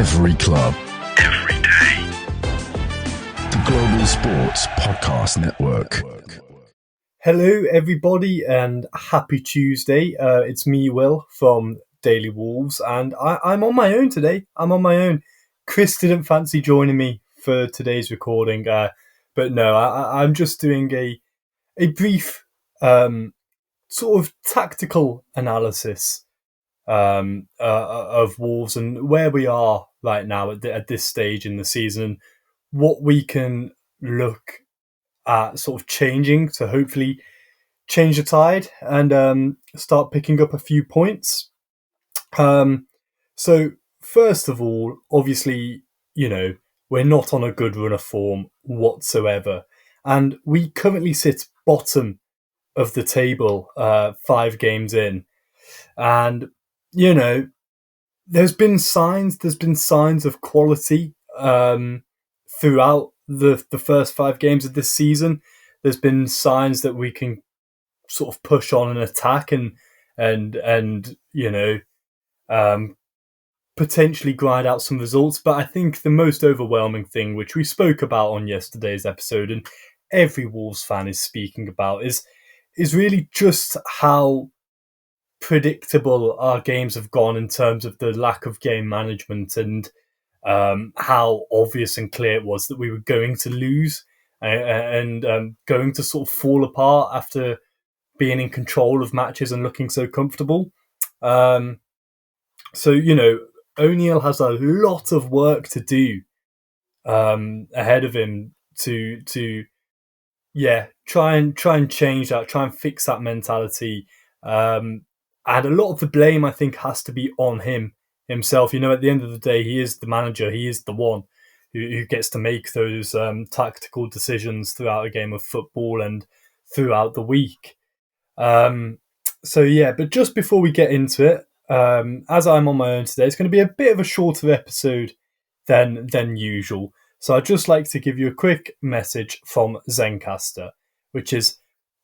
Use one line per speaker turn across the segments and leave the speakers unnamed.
Every club. Every day. The Global Sports Podcast Network.
Hello, everybody, and happy Tuesday. It's me, Will, from Daily Wolves, and I'm on my own today. I'm on my own. Chris didn't fancy joining me for today's recording, but no, I'm just doing a brief sort of tactical analysis of Wolves and where we are right now at this stage in the season, what we can look at sort of changing to hopefully change the tide and start picking up a few points. So first of all, obviously, we're not on a good run of form whatsoever, and we currently sit bottom of the table 5 games in, and there's been signs of quality throughout the first 5 games of this season. There's been signs that we can sort of push on and attack and potentially grind out some results. But I think the most overwhelming thing, which we spoke about on yesterday's episode and every Wolves fan is speaking about, is really just how predictable our games have gone in terms of the lack of game management and how obvious and clear it was that we were going to lose and going to sort of fall apart after being in control of matches and looking so comfortable. So, O'Neill has a lot of work to do ahead of him to try and change that, try and fix that mentality. And a lot of the blame, I think, has to be on himself. At the end of the day, he is the manager. He is the one who gets to make those tactical decisions throughout a game of football and throughout the week. But just before we get into it, as I'm on my own today, it's going to be a bit of a shorter episode than usual. So I'd just like to give you a quick message from Zencastr, which is,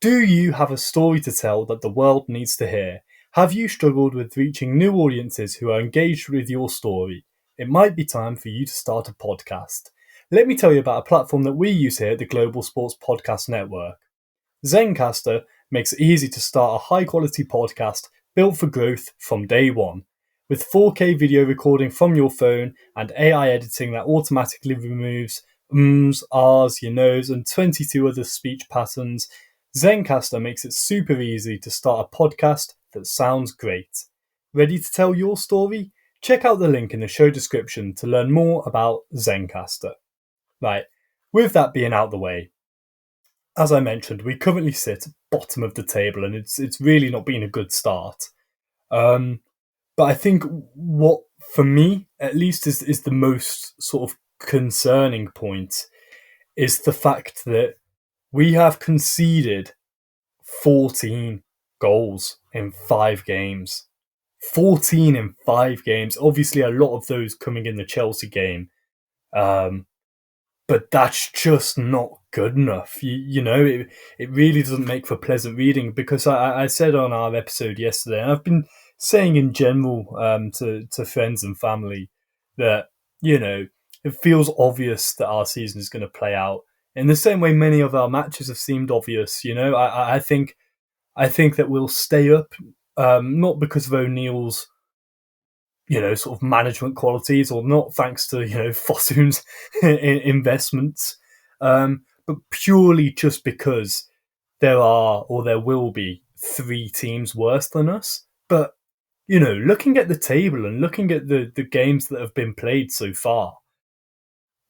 do you have a story to tell that the world needs to hear? Have you struggled with reaching new audiences who are engaged with your story? It might be time for you to start a podcast. Let me tell you about a platform that we use here at the Global Sports Podcast Network. Zencastr makes it easy to start a high-quality podcast built for growth from day one. With 4K video recording from your phone and AI editing that automatically removes ums, ahs, your nose, and 22 other speech patterns, Zencastr makes it super easy to start a podcast that sounds great. Ready to tell your story? Check out the link in the show description to learn more about Zencastr. Right, with that being out the way, as I mentioned, we currently sit bottom of the table, and it's really not been a good start. But I think what, for me, at least, is the most sort of concerning point is the fact that we have conceded 14 goals in 5 games. 14 in 5 games. Obviously, a lot of those coming in the Chelsea game. But that's just not good enough. It really doesn't make for pleasant reading, because I said on our episode yesterday, and I've been saying in general to friends and family, that, it feels obvious that our season is going to play out in the same way many of our matches have seemed obvious. I think that we'll stay up, not because of O'Neill's, sort of management qualities, or not thanks to, Fosun's investments, but purely just because there will be 3 teams worse than us. But, looking at the table and looking at the games that have been played so far,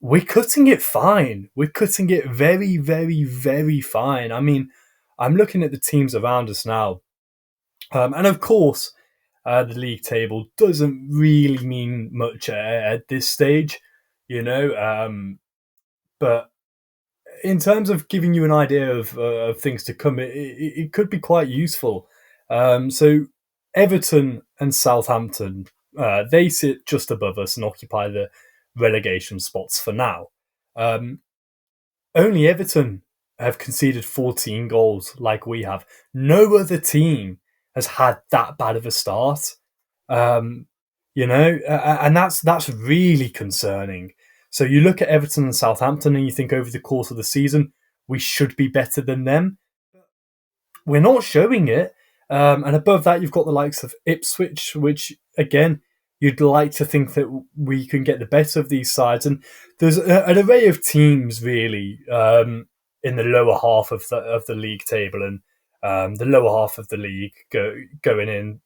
we're cutting it fine. We're cutting it very, very, very fine. I mean, I'm looking at the teams around us now. And of course, the league table doesn't really mean much at this stage, but in terms of giving you an idea of things to come, it could be quite useful. So Everton and Southampton, they sit just above us and occupy the relegation spots for now. Only Everton have conceded 14 goals like we have. No other team has had that bad of a start. and that's really concerning. So you look at Everton and Southampton and you think over the course of the season, we should be better than them. We're not showing it. And above that, you've got the likes of Ipswich, which, again, you'd like to think that we can get the better of these sides. And there's an array of teams, really, in the lower half of the league table and the lower half of the league going in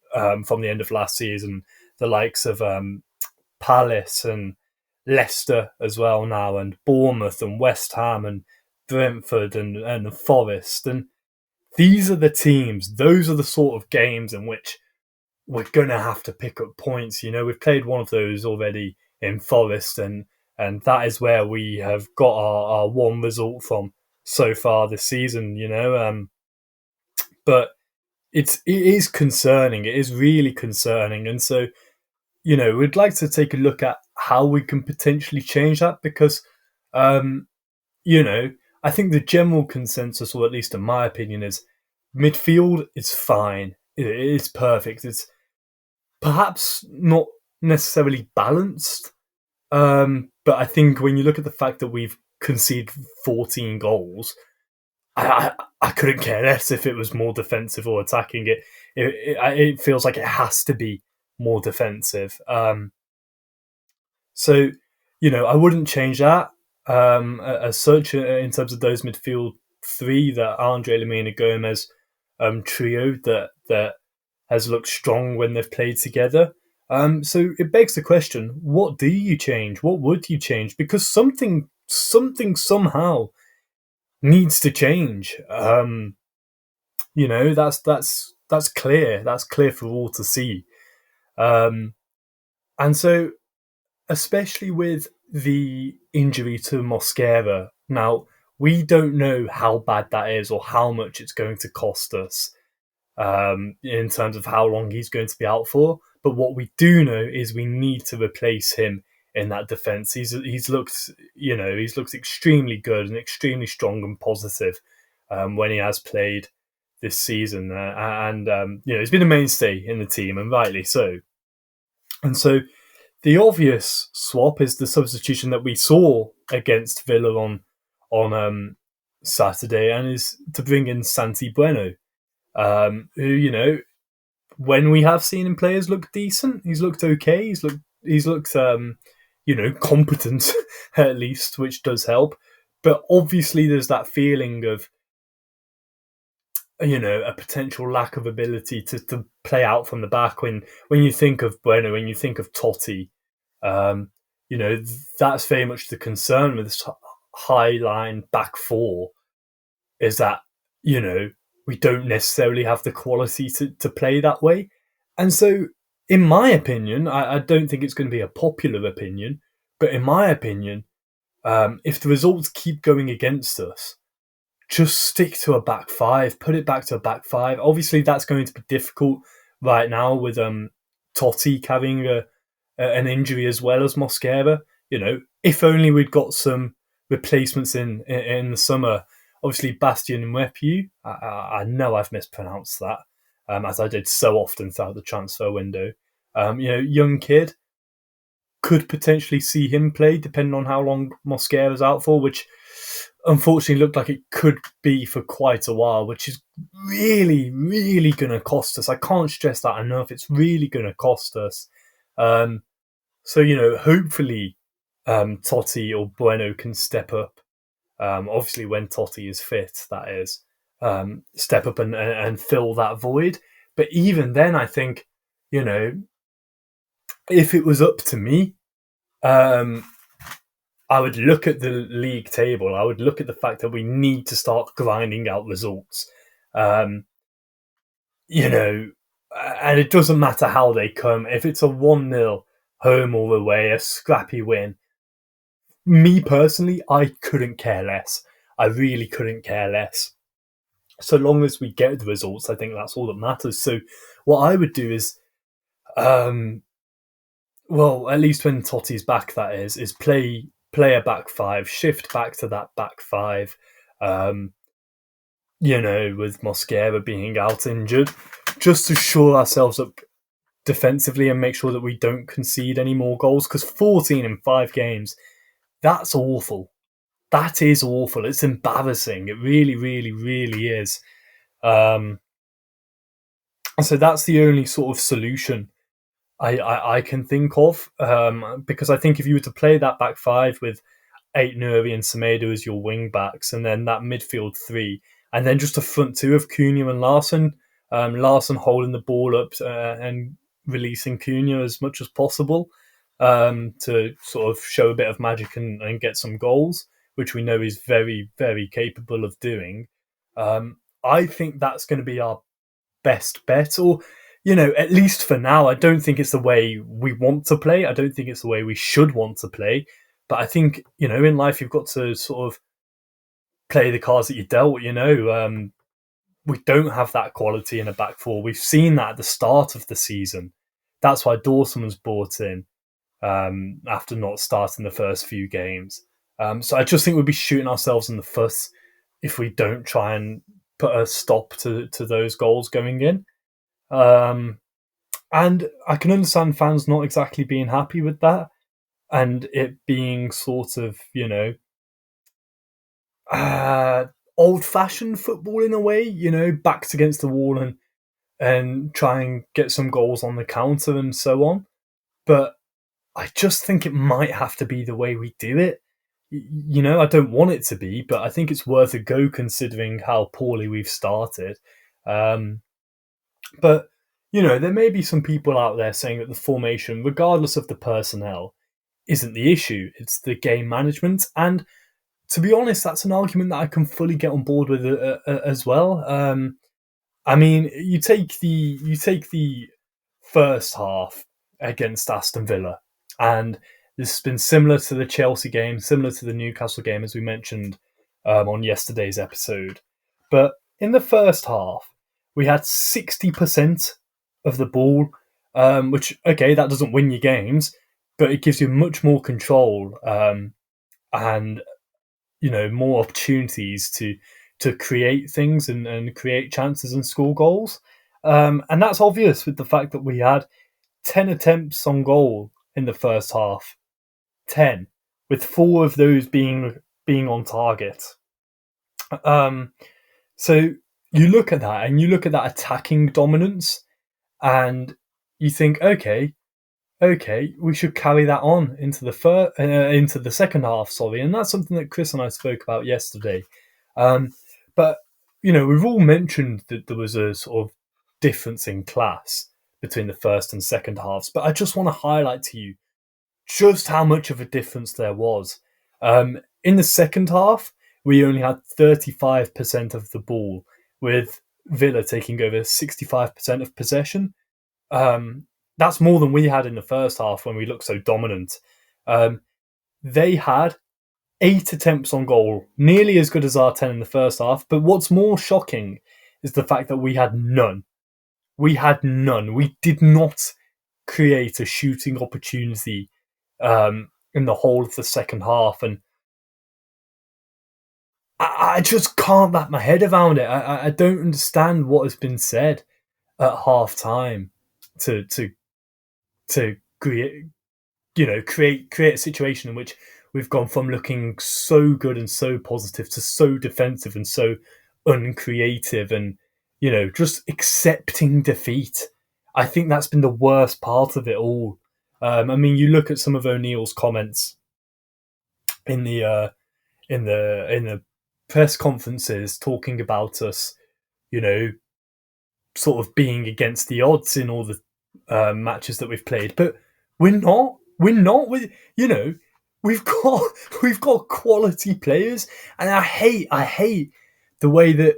from the end of last season. The likes of Palace and Leicester as well now, and Bournemouth and West Ham and Brentford and Forest. And these are the teams, those are the sort of games in which we're going to have to pick up points. We've played one of those already in Forest, and that is where we have got our one result from so far this season, but it is concerning. It is really concerning. And so, we'd like to take a look at how we can potentially change that because, I think the general consensus, or at least in my opinion, is midfield is fine. It is perfect. It's perhaps not necessarily balanced, but I think when you look at the fact that we've conceded 14 goals, I couldn't care less if it was more defensive or attacking. It feels like it has to be more defensive. So, I wouldn't change that as such in terms of those midfield three, that Andre Lamina Gomez trio that has looked strong when they've played together. So it begs the question: what do you change? What would you change? Because something somehow needs to change. That's clear. That's clear for all to see. And so, especially with the injury to Mosquera, now we don't know how bad that is or how much it's going to cost us in terms of how long he's going to be out for. But what we do know is we need to replace him in that defence. He's looked extremely good and extremely strong and positive when he has played this season, and he's been a mainstay in the team, and rightly so. And so the obvious swap is the substitution that we saw against Villa on Saturday, and is to bring in Santi Bueno, who, when we have seen him play, has looked decent. He's looked okay. He's looked competent at least, which does help. But obviously, there's that feeling of a potential lack of ability to play out from the back. When you think of Bueno, when you think of Totti, that's very much the concern with this high line back four, is that, we don't necessarily have the quality to play that way. And so, in my opinion, I don't think it's going to be a popular opinion, but in my opinion, if the results keep going against us, just stick to a back five, put it back to a back five. Obviously, that's going to be difficult right now with Totti carrying an injury as well as Mosquera. If only we'd got some replacements in the summer. Obviously, Bastien Mwepu, I know I've mispronounced that, as I did so often throughout the transfer window. Young kid, could potentially see him play depending on how long Mosquera's out for, which unfortunately looked like it could be for quite a while, which is really, really going to cost us. I can't stress that enough. It's really going to cost us. So, hopefully Totti or Bueno can step up. Obviously, when Totti is fit, that is, step up and fill that void. But even then, I think, if it was up to me, I would look at the league table. I would look at the fact that we need to start grinding out results. And it doesn't matter how they come. If it's a 1-0 home or away, a scrappy win, me personally, I couldn't care less. I really couldn't care less. So long as we get the results, I think that's all that matters. So what I would do is, at least when Totti's back, that is play a back five, shift back to that back five, with Mosquera being out injured, just to shore ourselves up defensively and make sure that we don't concede any more goals, because 14 in 5 games, that's awful. That is awful. It's embarrassing. It really, really, really is. And so that's the only sort of solution I can think of, because I think if you were to play that back five with Ait-Nouri and Semedo as your wing backs, and then that midfield three, and then just a front two of Cunha and Larsson, Larsson holding the ball up and releasing Cunha as much as possible to sort of show a bit of magic and get some goals, which we know he's very, very capable of doing. I think that's going to be our best bet, or at least for now. I don't think it's the way we want to play. I don't think it's the way we should want to play. But I think, in life, you've got to sort of play the cards that you're dealt. We don't have that quality in a back four. We've seen that at the start of the season. That's why Dawson was brought in after not starting the first few games. So I just think we'd be shooting ourselves in the foot if we don't try and put a stop to those goals going in. And I can understand fans not exactly being happy with that, and it being sort of, old-fashioned football in a way, backs against the wall and try and get some goals on the counter and so on. But I just think it might have to be the way we do it. I don't want it to be, but I think it's worth a go considering how poorly we've started. But, there may be some people out there saying that the formation, regardless of the personnel, isn't the issue. It's the game management. And to be honest, that's an argument that I can fully get on board with as well. I mean, you take the first half against Aston Villa, and this has been similar to the Chelsea game, similar to the Newcastle game, as we mentioned on yesterday's episode. But in the first half, we had 60% of the ball, which, okay, that doesn't win you games, but it gives you much more control and, more opportunities to create things and create chances and score goals. And that's obvious with the fact that we had 10 attempts on goal in the first half. 10, with 4 of those being on target. So you look at that, and you look at that attacking dominance, and you think, okay, we should carry that on into the second half. And that's something that Chris and I spoke about yesterday. But we've all mentioned that there was a sort of difference in class between the first and second halves, but I just want to highlight to you just how much of a difference there was. In the second half, we only had 35% of the ball, with Villa taking over 65% of possession. That's more than we had in the first half when we looked so dominant. They had 8 attempts on goal, nearly as good as our 10 in the first half. But what's more shocking is the fact that we had none. We had none. We did not create a shooting opportunity in the whole of the second half. And I just can't wrap my head around it. I don't understand what has been said at half time to create a situation in which we've gone from looking so good and so positive to so defensive and so uncreative and just accepting defeat. I think that's been the worst part of it all. I mean, you look at some of O'Neill's comments in the press conferences talking about us, sort of being against the odds in all the matches that we've played, but we're not. We've got quality players, and I hate the way that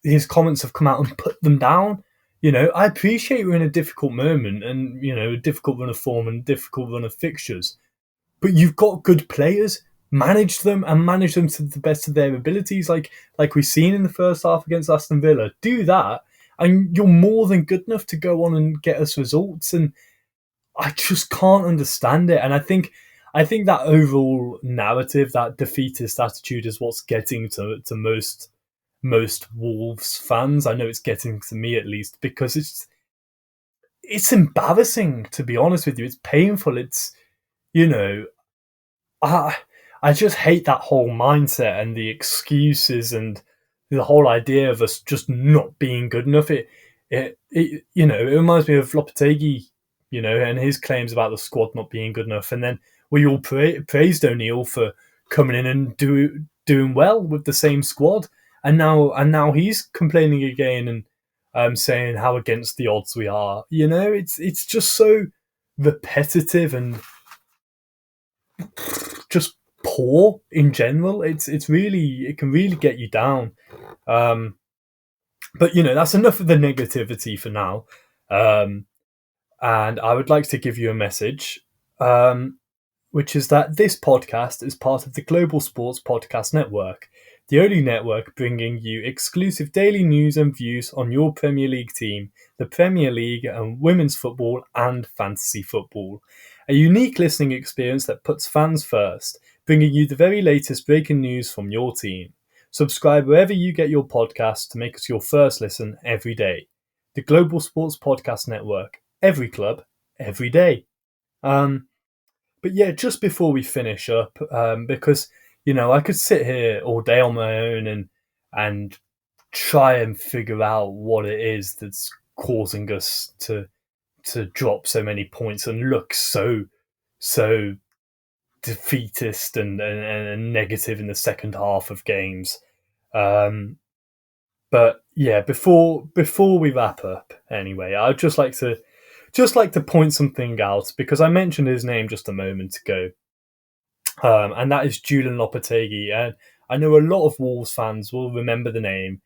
his comments have come out and put them down. I appreciate we're in a difficult moment and, a difficult run of form and difficult run of fixtures. But you've got good players. Manage them to the best of their abilities, like we've seen in the first half against Aston Villa. Do that, and you're more than good enough to go on and get us results. And I just can't understand it. And I think that overall narrative, that defeatist attitude, is what's getting to most Wolves fans. I know it's getting to me, at least, because it's embarrassing, to be honest with you. It's painful. It's, I just hate that whole mindset and the excuses and the whole idea of us just not being good enough. It reminds me of Lopetegui, and his claims about the squad not being good enough. And then we all praised O'Neill for coming in and doing well with the same squad. And now he's complaining again and saying how against the odds we are. It's just so repetitive and just poor in general. It can really get you down. But that's enough of the negativity for now. And I would like to give you a message, which is that this podcast is part of the Global Sports Podcast Network, the only network bringing you exclusive daily news and views on your Premier League team, the Premier League, and women's football and fantasy football. A unique listening experience that puts fans first, bringing you the very latest breaking news from your team. Subscribe wherever you get your podcasts to make us your first listen every day. The Global Sports Podcast Network. Every club, every day. But yeah, just before we finish up, because I could sit here all day on my own and try and figure out what it is that's causing us to drop so many points and look so defeatist and negative in the second half of games. But yeah, before we wrap up, anyway, I'd just like to point something out, because I mentioned his name just a moment ago, and that is Julen Lopetegui. And I know a lot of Wolves fans will remember the name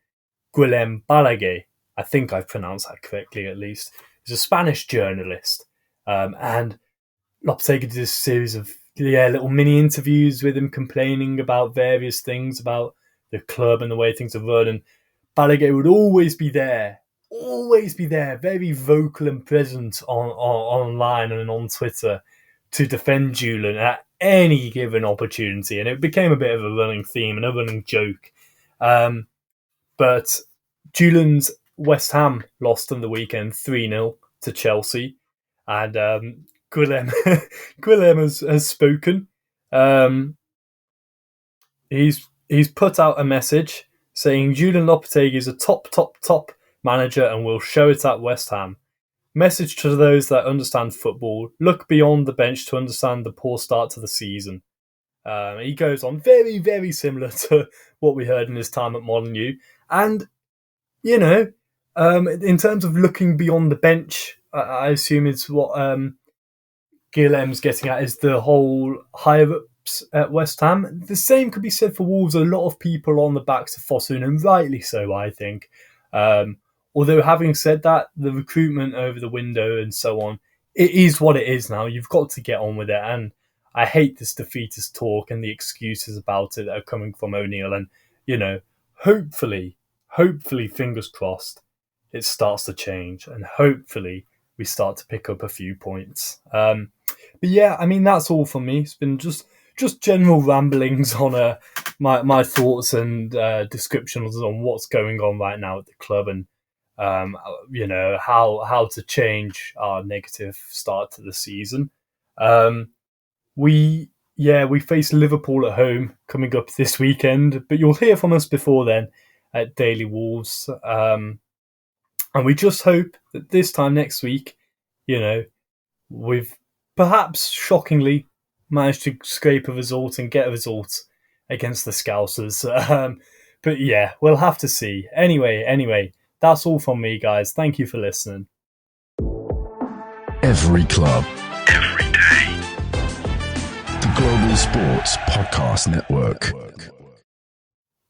Guillem Balaguer. I think I've pronounced that correctly, at least. He's a Spanish journalist, and Lopetegui did a series of little mini interviews with him, complaining about various things about the club and the way things are run. And Balaguer would always be there, very vocal and present online and on Twitter to defend Julen at any given opportunity. And it became a bit of a running theme and a running joke. But Julen's West Ham lost on the weekend 3-0 to Chelsea. And Guillem has spoken. He's put out a message saying Julen Lopetegui is a top manager and will show it at West Ham. Message to those that understand football: look beyond the bench to understand the poor start to the season. He goes on, very, very similar to what we heard in his time at Molineux. And, in terms of looking beyond the bench, I assume it's what Guillem's getting at, is the whole higher-ups at West Ham. The same could be said for Wolves. A lot of people on the backs of Fosun, and rightly so, I think. Although, having said that, the recruitment over the window and so on, it is what it is now. You've got to get on with it. And I hate this defeatist talk and the excuses about it that are coming from O'Neill. And, hopefully, fingers crossed, it starts to change. And hopefully we start to pick up a few points. But yeah, I mean, that's all from me. It's been just general ramblings on my thoughts and descriptions on what's going on right now at the club, and how to change our negative start to the season. We face Liverpool at home coming up this weekend, but you'll hear from us before then at Daily Wolves. And we just hope that this time next week, we've perhaps shockingly managed to scrape a result and get a result against the Scousers. But yeah, we'll have to see. Anyway, that's all from me, guys. Thank you for listening.
Every club, every day. The Global Sports Podcast Network.